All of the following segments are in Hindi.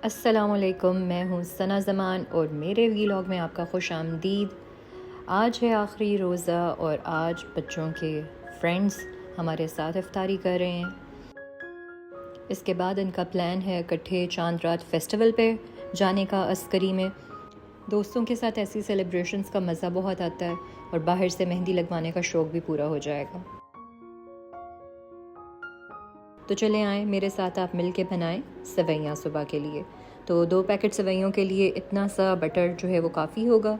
अस्सलामुअलैकुम, मैं हूँ सना ज़मान और मेरे व्लॉग में आपका खुश आमदीद। आज है आखिरी रोज़ा और आज बच्चों के फ्रेंड्स हमारे साथ इफ्तारी कर रहे हैं। इसके बाद इनका प्लान है इकट्ठे चांद रात फेस्टिवल पे जाने का अस्करी में। दोस्तों के साथ ऐसी सेलिब्रेशंस का मज़ा बहुत आता है और बाहर से मेहंदी लगवाने का शौक़ भी पूरा हो जाएगा। तो चले आएँ मेरे साथ, आप मिल के बनाएँ सेवइयाँ सुबह के लिए। तो 2 पैकेट सेवइयों के लिए इतना सा बटर जो है वो काफ़ी होगा।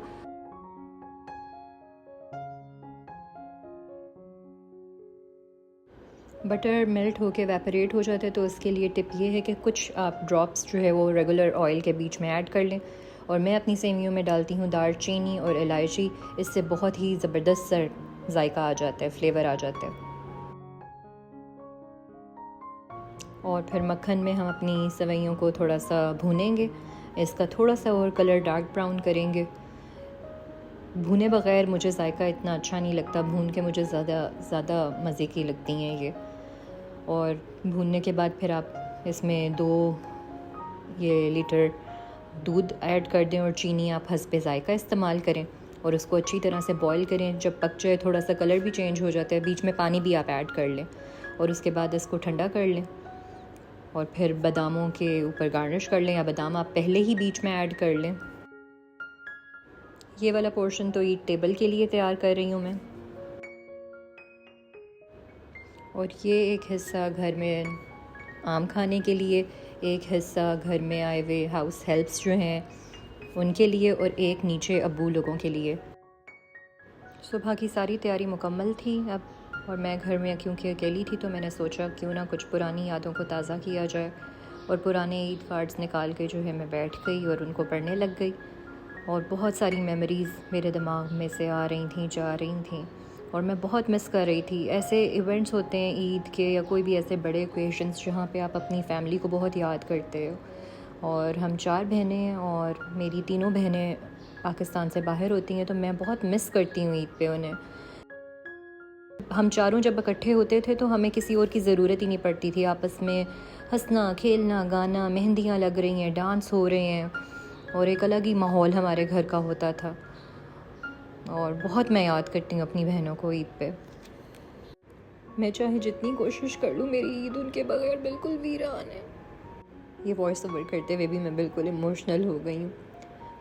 बटर मेल्ट होके एवेपोरेट हो जाता है तो उसके लिए टिप ये है कि कुछ आप ड्रॉप्स जो है वो रेगुलर ऑयल के बीच में ऐड कर लें। और मैं अपनी सेवइयों में डालती हूँ दालचीनी और इलायची। इससे बहुत ही ज़बरदस्त सा जायका आ जाता है, फ्लेवर आ जाता है। और फिर मक्खन में हम अपनी सेवइयों को थोड़ा सा भूनेंगे, इसका थोड़ा सा और कलर डार्क ब्राउन करेंगे। भुने बग़ैर मुझे जायका इतना अच्छा नहीं लगता, भून के मुझे ज़्यादा मज़े की लगती हैं ये। और भूनने के बाद फिर आप इसमें 2 लीटर दूध ऐड कर दें और चीनी आप हस्बे जायका इस्तेमाल करें और उसको अच्छी तरह से बॉईल करें। जब पक जाए थोड़ा सा कलर भी चेंज हो जाता है, बीच में पानी भी आप ऐड कर लें और उसके बाद इसको ठंडा कर लें। और फिर बादामों के ऊपर गार्निश कर लें या बादाम आप पहले ही बीच में ऐड कर लें। ये वाला पोर्शन तो ईद टेबल के लिए तैयार कर रही हूँ मैं। और ये एक हिस्सा घर में आम खाने के लिए, एक हिस्सा घर में आए हुए हाउस हेल्प्स जो हैं उनके लिए और एक नीचे अब्बू लोगों के लिए। सुबह की सारी तैयारी मुकम्मल थी अब, और मैं घर में क्योंकि अकेली थी तो मैंने सोचा क्यों ना कुछ पुरानी यादों को ताज़ा किया जाए। और पुराने ईद कार्ड्स निकाल के जो है मैं बैठ गई और उनको पढ़ने लग गई। और बहुत सारी मेमोरीज़ मेरे दिमाग में से आ रही थी, जा रही थी और मैं बहुत मिस कर रही थी। ऐसे इवेंट्स होते हैं ईद के या कोई भी ऐसे बड़े ओकेशंस जहाँ पे आप अपनी फ़ैमिली को बहुत याद करते हो। और हम 4 बहनें हैं और मेरी तीनों बहनें पाकिस्तान से बाहर होती हैं, तो मैं बहुत मिस करती हूँ ईद पे उन्हें। हम चारों जब इकट्ठे होते थे तो हमें किसी और की ज़रूरत ही नहीं पड़ती थी। आपस में हंसना, खेलना, गाना, मेहंदियाँ लग रही हैं, डांस हो रहे हैं और एक अलग ही माहौल हमारे घर का होता था। और बहुत मैं याद करती हूँ अपनी बहनों को ईद पे। मैं चाहे जितनी कोशिश कर लूँ, मेरी ईद उनके बगैर बिल्कुल वीरान है। ये वॉइस ओवर करते हुए भी मैं बिल्कुल इमोशनल हो गई हूँ।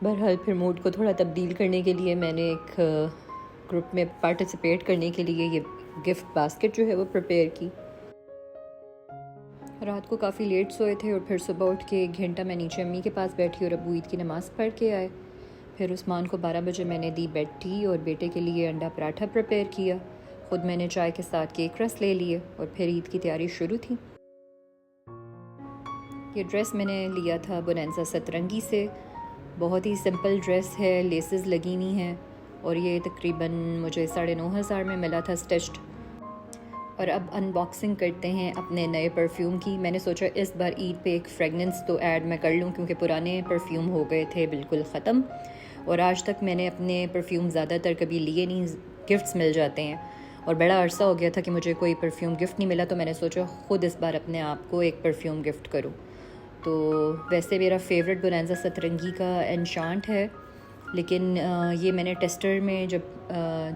बहरहाल फिर मूड को थोड़ा तब्दील करने के लिए मैंने एक ग्रुप में पार्टिसिपेट करने के लिए ये गिफ्ट बास्केट जो है वो प्रिपेयर की। रात को काफ़ी लेट सोए थे और फिर सुबह उठ के 1 घंटा मैं नीचे अम्मी के पास बैठी और अबू ईद की नमाज़ पढ़ के आए। फिर उस्मान को 12 बजे मैंने दी बेड टी और बेटे के लिए अंडा पराठा प्रिपेयर किया। ख़ुद मैंने चाय के साथ केक रस ले लिए और फिर ईद की तैयारी शुरू थी। ये ड्रेस मैंने लिया था बोनेंजा सतरंगी से। बहुत ही सिंपल ड्रेस है, लेसेस लगी हुई हैं और ये तकरीबन मुझे 9,500 में मिला था स्टिच्ड। और अब अनबॉक्सिंग करते हैं अपने नए परफ्यूम की। मैंने सोचा इस बार ईद पे एक फ्रेगनेंस तो ऐड मैं कर लूँ क्योंकि पुराने परफ्यूम हो गए थे बिल्कुल ख़त्म। और आज तक मैंने अपने परफ्यूम ज़्यादातर कभी लिए नहीं, गिफ्ट्स मिल जाते हैं और बड़ा अरसा हो गया था कि मुझे कोई परफ्यूम गिफ्ट नहीं मिला, तो मैंने सोचा ख़ुद इस बार अपने आप को एक परफ्यूम गिफ्ट करूँ। तो वैसे मेरा फ़ेवरेट बोनेंजा सतरंगी का एनशांट है, लेकिन ये मैंने टेस्टर में जब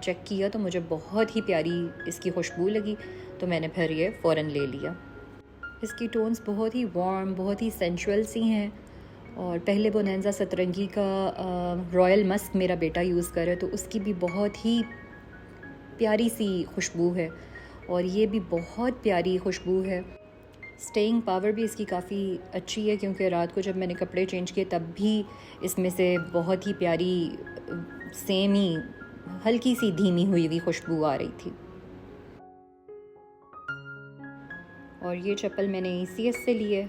चेक किया तो मुझे बहुत ही प्यारी इसकी खुशबू लगी, तो मैंने फिर ये फ़ौरन ले लिया। इसकी टोन्स बहुत ही वार्म, बहुत ही सेंशुअल सी हैं। और पहले बोनेंजा सतरंगी का रॉयल मस्क मेरा बेटा यूज़ करे तो उसकी भी बहुत ही प्यारी सी खुशबू है और ये भी बहुत प्यारी खुशबू है। स्टेइंग पावर भी इसकी काफ़ी अच्छी है क्योंकि रात को जब मैंने कपड़े चेंज किए तब भी इसमें से बहुत ही प्यारी सेम ही हल्की सी धीमी हुई हुई खुशबू आ रही थी। और ये चप्पल मैंने ECS से ली है।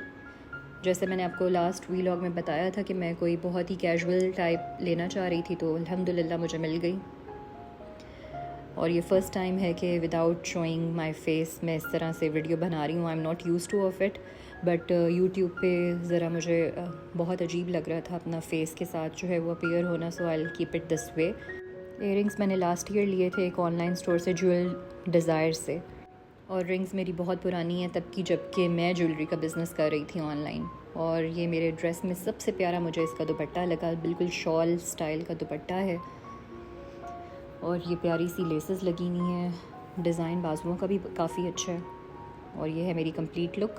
जैसे मैंने आपको लास्ट व्लॉग में बताया था कि मैं कोई बहुत ही कैजुअल टाइप लेना चाह रही थी, तो अल्हम्दुलिल्लाह मुझे मिल गई। और ये फ़र्स्ट टाइम है कि विदाउट शोइंग माय फेस मैं इस तरह से वीडियो बना रही हूँ। I am not use two of it, but YouTube पे ज़रा मुझे बहुत अजीब लग रहा था अपना फेस के साथ जो है वो अपीयर होना, so I will keep it this way. Earrings मैंने लास्ट ईयर लिए थे एक ऑनलाइन स्टोर से, ज्वेल डिज़ायर से। और रिंग्स मेरी बहुत पुरानी है तब की, जबकि मैं ज्वेलरी का बिज़नेस कर रही थी ऑनलाइन। और ये मेरे ड्रेस में सबसे प्यारा मुझे इसका दुपट्टा लगा, बिल्कुल शॉल स्टाइल का दुपट्टा है और ये प्यारी सी लेसेस लगी हुई हैं, डिज़ाइन बाजुओं का भी काफ़ी अच्छा है। और ये है मेरी कंप्लीट लुक।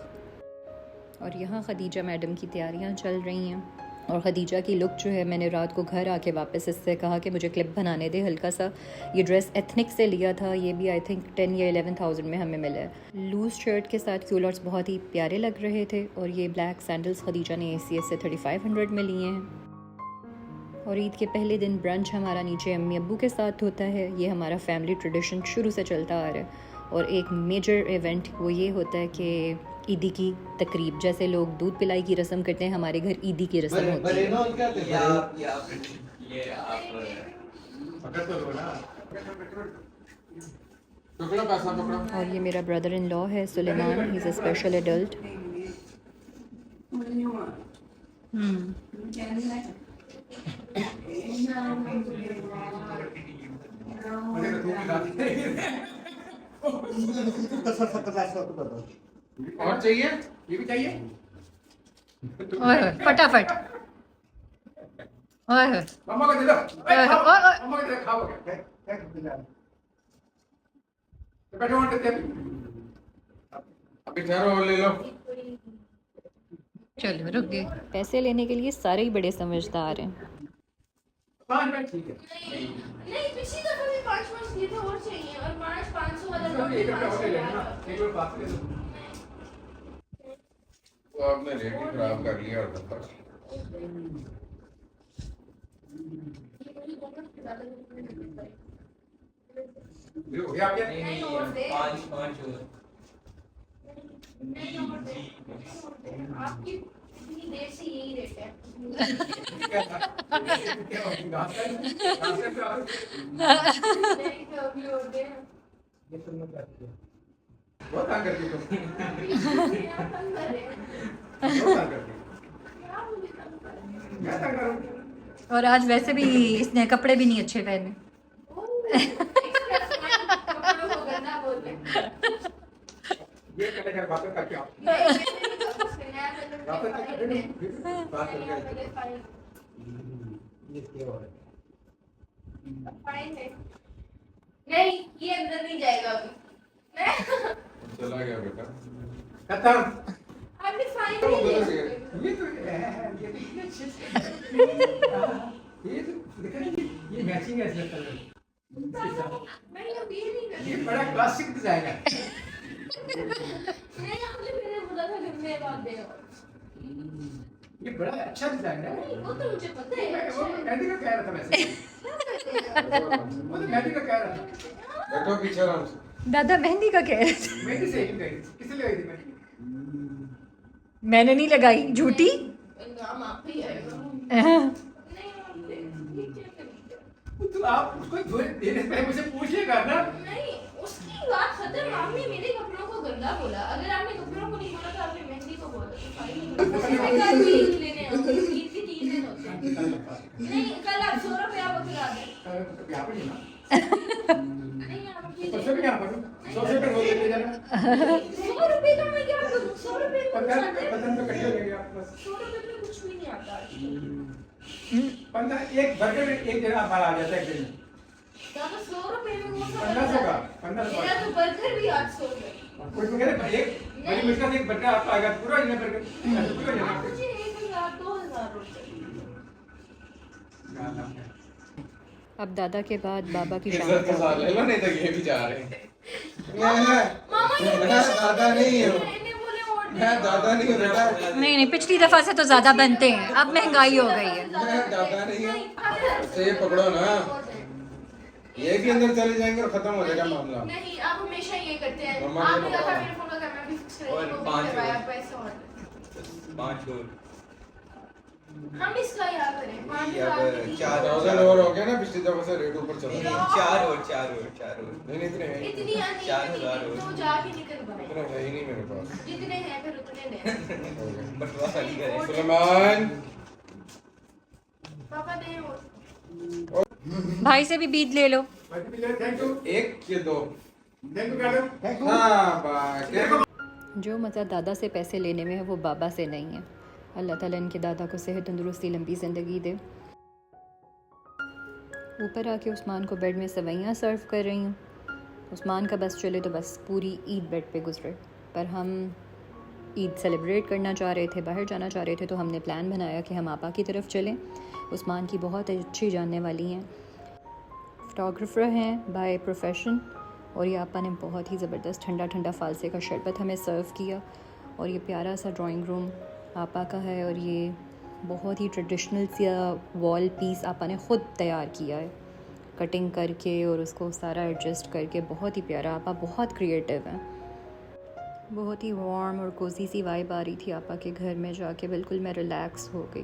और यहाँ खदीजा मैडम की तैयारियाँ चल रही हैं और खदीजा की लुक जो है, मैंने रात को घर आके वापस इससे कहा कि मुझे क्लिप बनाने दे हल्का सा। ये ड्रेस एथनिक से लिया था, ये भी आई थिंक 10 या 11,000 में हमें मिला है। लूज़ शर्ट के साथ क्यूलर्स बहुत ही प्यारे लग रहे थे और ये ब्लैक सैंडल्स खदीजा ने ACS से 3500 में लिए हैं। और ईद के पहले दिन ब्रंच हमारा नीचे अम्मी अब्बू के साथ होता है, ये हमारा फैमिली ट्रेडिशन शुरू से चलता आ रहा है। और एक मेजर इवेंट वो ये होता है कि ईदी की तकरीब, जैसे लोग दूध पिलाई की रस्म करते हैं, हमारे घर ईदी की रस्म होती है। और ये मेरा ब्रदर इन लॉ है Suleman, he is a special adult. और चाहिए, ये भी चाहिए फटाफट मम्मा को दे दो, मम्मा को दे दो, खाओगे तो बैठो वहाँ पे अभी ठहरो और ले लो। चलो रुक गए। पैसे लेने के लिए सारे ही बड़े समझदार हैं। 5 मिनट ठीक है। नहीं पिछली दफा भी 5 दिए थे और चाहिए और 500 वाला चलो, एक रुपया और ले लेना ना, एक रुपया पास ले लो। वो आपने रेट ही खराब कर लिया और बस। ये हो गया आपके? नहीं और दे। 5 नहीं और दे। आपकी इतनी देर से यही रेट है। नहीं तो अभी और दे। बहुत तंग करती तुम। क्या तंग कर रहे हैं? बहुत तंग करती। क्या मुझे तंग कर रहे हैं? मैं तंग करूँ? और आज वैसे भी इसने कपड़े भी नहीं अच्छे पहने। कपड़ों को गंदा बोल रहे हैं। ये कटे कर बातें करके आओ। बातें करके बात करके ये क्या हो रहा है? नहीं ये अंदर नहीं जाएगा अभी। चला गया बेटा। खत्म। आपने फाइन तो नहीं बदल दिया। गया। ये तो ये देखिए अच्छे से। ये तो देखा नहीं, ये मैचिंग है इसमें कलर। नहीं अब ये नहीं कर ये बड़ा क्लासिक डिजाइन है। नहीं आपने मेरे बोला था घर में बात देगा। ये बड़ा अच्छा डिजाइन है। नहीं वो तो मुझे पता है। वो मेहंदी का कह रहा था वैसे। वो तो मेहंदी का कह रहा था। बैठो पीछे आराम से। दादा मेहंदी का कह रहे थे। मेहंदी से ही गई। किसे लगाई थी मेहंदी? मैंने नहीं लगाई, झूठी। नाम आप ही है। हाँ। नहीं आपने ये क्या करी? तो आप उसको देने से पहले मुझे पूछिएगा ना। नहीं उसकी बात खत्म। आपने मेरे कपड़ों को गंदा बोला। अगर आपने कपड़ों को नहीं बोला तो आपने मेहंदी को बोला। तो फाइन कल भी ईद लेने आओ। ईद की 3 दिन होते हैं। नहीं कल आप 100 रुपया बकरा दें। यहाँ पे नहीं ना। नहीं आप ये परसों भी यहाँ पर 100 से हो लेके जाना। 100 रुपए का मैं क्या करूँ? 100 रुपए में कुछ आता है? 15 पे कट जाएंगे आप बस। 100 रुपए में कुछ भी नहीं आता। 15 एक बर्गर में एक जगह बाहर आ जाता है एक दिन में। दादा 100 रुपए में वो सब 1500 का 1500 मेरा तो बर्गर भी 800 रुपए। कुछ में कह रहे एक बड़ी मुश्किल से एक बर्गर आपका आएगा पूरा ही बर्गर पूरा ही आप मुझे 1000 2000 रुपए। अब दादा के बाद बाबा की शाम इज्जत के को साथ ले लो नहीं तो ये भी जा रहे हैं। मामा ये मैं दादा नहीं हूँ। मैंने बोले और मैं दादा नहीं हूँ बेटा। नहीं पिछली दफा से तो ज्यादा बनते हैं, अब महंगाई हो गई है। मैं दादा नहीं हूँ। तो ये पकड़ो ना, ये भी अंदर चले जाएंगे और खत्म हो जाएगा मामला। नहीं आप हमेशा ये करते हैं। मम्मा आपने को कहा बताओ। मेरे फोन का कैमरा भी फिक्स और करेंगे। 5 करवाया पैसे और 5 और हम इसका याद करें। 5000 अब की 4000 और हो गया ना, पिछली दफा से रेट ऊपर चला नहीं, गया। 4 और नहीं नहीं इतने हैं। इतनी आनी 4000 तो जाके निकल बने। इतने है ही नहीं मेरे पास। जितने हैं फिर उतने दे। हो गया। बटवा खाली करे। सुलेमान पापा दे और भाई से भी बीज ले लो। Thank you. एक के दो थैंक यू कर दो। Thank you. हाँ बाय। जो मज़ा दादा से पैसे लेने में है वो बाबा से नहीं है। अल्लाह ताला इनके दादा को सेहत तंदुरुस्ती लंबी ज़िंदगी दे। ऊपर आके उस्मान को बेड में सवैयाँ सर्व कर रही हूँ। उस्मान का बस चले तो बस पूरी ईद बेड पे गुजरे, पर हम ईद सेलिब्रेट करना चाह रहे थे, बाहर जाना चाह रहे थे, तो हमने प्लान बनाया कि हम आपा की तरफ चलें। उस्मान की बहुत अच्छी जानने वाली हैं, फ़ोटोग्राफ़र हैं बाय प्रोफेशन, और ये आपा ने बहुत ही ज़बरदस्त ठंडा ठंडा फ़ालसे का शरबत हमें सर्व किया। और ये प्यारा सा ड्राइंग रूम आपा का है, और ये बहुत ही ट्रेडिशनल सा वॉल पीस आपा ने ख़ुद तैयार किया है, कटिंग करके और उसको सारा एडजस्ट करके। बहुत ही प्यारा, आपा बहुत क्रिएटिव हैं। बहुत ही वार्म और कोज़ी सी वाइब आ रही थी आपा के घर में जाके, बिल्कुल मैं रिलैक्स हो गई।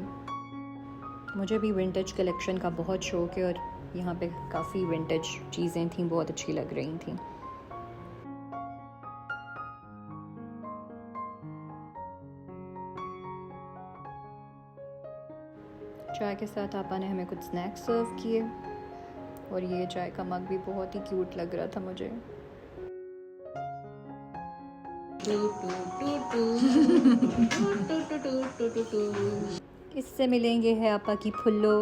मुझे भी विंटेज कलेक्शन का बहुत शौक़ है, और यहाँ पे काफ़ी विंटेज चीज़ें थीं, बहुत अच्छी लग रही थीं। चाय के साथ आपा ने हमें कुछ स्नैक्स सर्व किए, और ये चाय का मग भी बहुत ही क्यूट लग रहा था मुझे। इससे मिलेंगे है आपा की फुल्लो।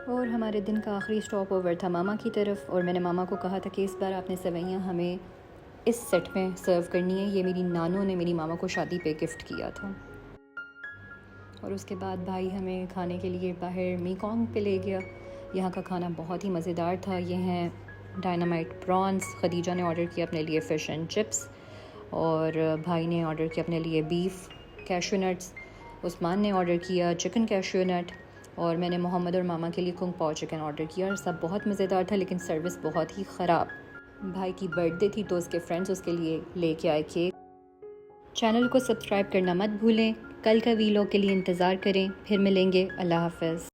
और हमारे दिन का आखिरी स्टॉप ओवर था मामा की तरफ, और मैंने मामा को कहा था कि इस बार आपने सेवैयाँ हमें इस सेट में सर्व करनी है। ये मेरी नानों ने मेरी मामा को शादी पे गिफ्ट किया था। और उसके बाद भाई हमें खाने के लिए बाहर मीकॉन्ग पे ले गया। यहाँ का खाना बहुत ही मज़ेदार था। ये हैं डायनामाइट प्रॉन्स, खदीजा ने ऑर्डर किया अपने लिए फ़िश एंड चिप्स, और भाई ने ऑर्डर किया अपने लिए बीफ कैशू नट्स, उस्मान ने ऑर्डर किया चिकन कैशू नट, और मैंने मोहम्मद और मामा के लिए कुंग पाव चिकन ऑर्डर किया। और सब बहुत मज़ेदार था, लेकिन सर्विस बहुत ही ख़राब। भाई की बर्थडे थी तो उसके फ्रेंड्स उसके लिए लेके आए केक। चैनल को सब्सक्राइब करना मत भूलें। कल का वीलॉग के लिए इंतज़ार करें। फिर मिलेंगे। अल्लाह हाफ़िज़।